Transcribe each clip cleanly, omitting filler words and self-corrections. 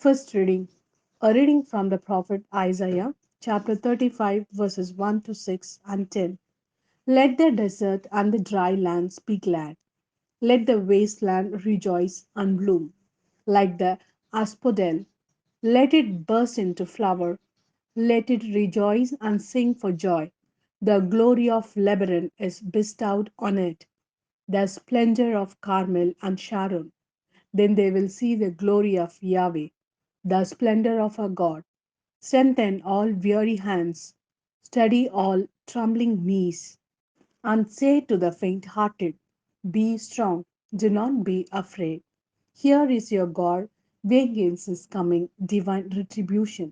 First reading. A reading from the prophet Isaiah, chapter 35, verses 1 to 6 and 10. Let the desert and the dry lands be glad. Let the wasteland rejoice and bloom. Like the asphodel, let it burst into flower. Let it rejoice and sing for joy. The glory of Lebanon is bestowed on it, the splendor of Carmel and Sharon. Then they will see the glory of Yahweh, the splendor of our God. Strengthen all weary hands, steady all trembling knees, and say to the faint hearted, be strong, do not be afraid. Here is your God, vengeance is coming, divine retribution.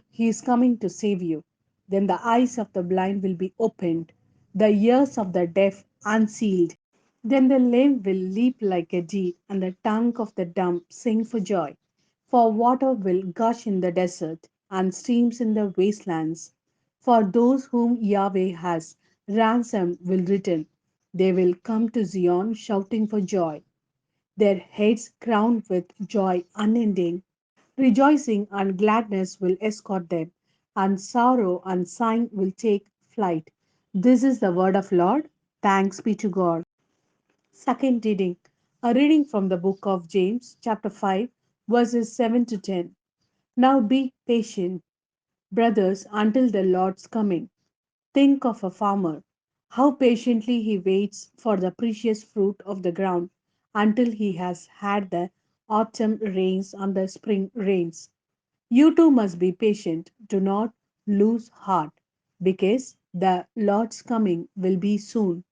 He is coming to save you. Then the eyes of the blind will be opened, the ears of the deaf unsealed. Then the lame will leap like a deer, and the tongue of the dumb sing for joy. For water will gush in the desert, and streams in the wastelands. For those whom Yahweh has ransomed will return. They will come to Zion shouting for joy, their heads crowned with joy unending. Rejoicing and gladness will escort them, and sorrow and sighing will take flight. This is the word of Lord. Thanks be to God. Second reading. A reading from the book of James, chapter 5, verses 7 to 10. Now be patient, brothers, until the Lord's coming. Think of a farmer, how patiently he waits for the precious fruit of the ground until he has had the autumn rains and the spring rains. You too must be patient. Do not lose heart, because the Lord's coming will be soon.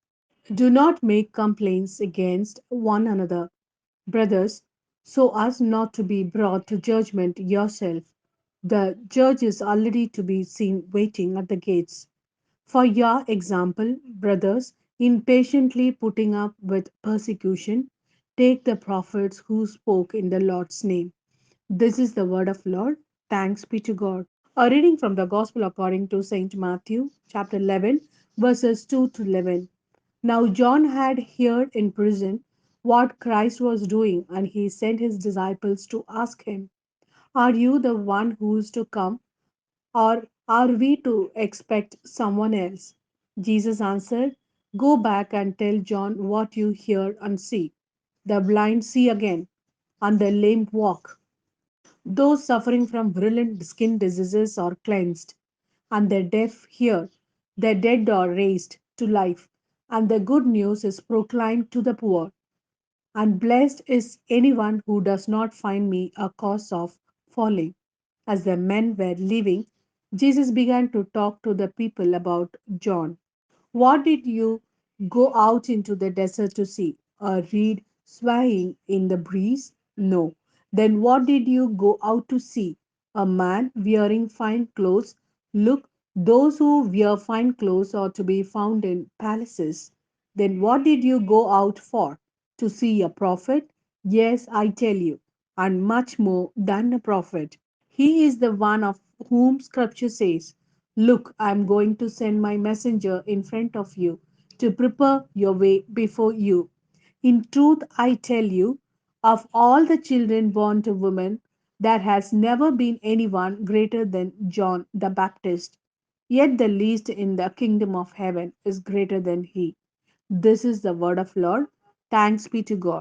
Do not make complaints against one another, brothers, so as not to be brought to judgment yourself. The judge is already to be seen waiting at the gates. For your example, brothers, in patiently putting up with persecution, take the prophets who spoke in the Lord's name. This is the word of Lord. Thanks be to God. A reading from the Gospel according to Saint Matthew, chapter 11, verses 2 to 11. Now John had heard in prison what Christ was doing, and he sent his disciples to ask him, are you the one who is to come, or are we to expect someone else? Jesus answered, go back and tell John what you hear and see. The blind see again, and the lame walk. Those suffering from virulent skin diseases are cleansed, and the deaf hear. The dead are raised to life, and the good news is proclaimed to the poor. And blessed is anyone who does not find me a cause of falling. As the men were leaving, Jesus began to talk to the people about John. What did you go out into the desert to see? A reed swaying in the breeze? No. Then what did you go out to see? A man wearing fine clothes? Look, those who wear fine clothes are to be found in palaces. Then what did you go out for? To see a prophet? Yes, I tell you, and much more than a prophet. He is the one of whom Scripture says, look, I am going to send my messenger in front of you to prepare your way before you. In truth, I tell you, of all the children born to women, there has never been anyone greater than John the Baptist. Yet the least in the kingdom of heaven is greater than he. This is the word of Lord. Thanks be to God.